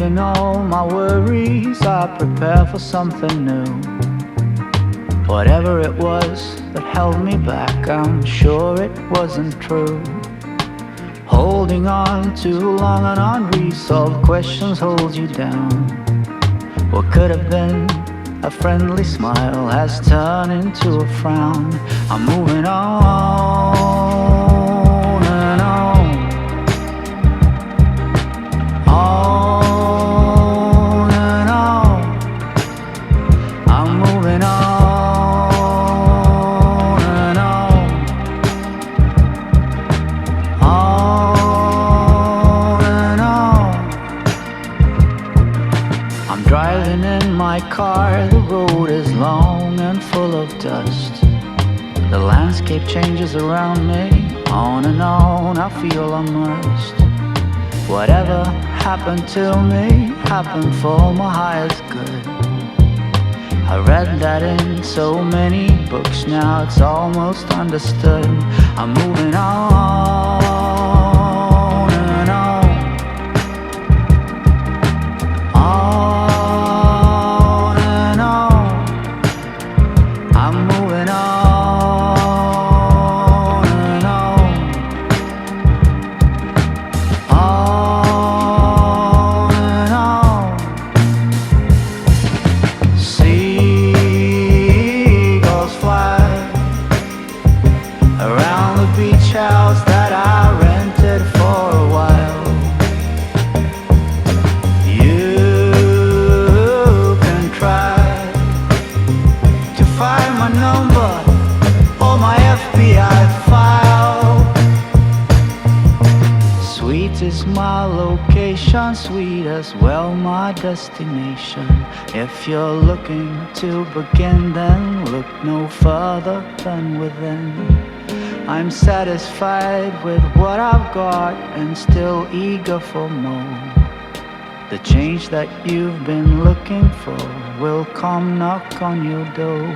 Leaving all my worries, I prepare for something new. Whatever it was that held me back, I'm sure it wasn't true. Holding on too long on unresolved questions holds you down. What could have been a friendly smile has turned into a frown. I'm moving on and on, on and on. I'm moving on and on, on and on. I'm driving in my car, the road is long and full of dust. The landscape changes around me, on and on, I feel immersed. Whatever happened to me, happened for my highest good. I read that in so many books, now it's almost understood. I'm moving on and on, on and on. I'm moving on and on, on and on. Seagulls fly around the beach house that I rented for a while. You can try to find my number or my FBI file. Sweet is my location, sweet as well my destination. If you're looking to begin, then look no further than within. I'm satisfied with what I've got and still eager for more. The change that you've been looking for will come knock on your door.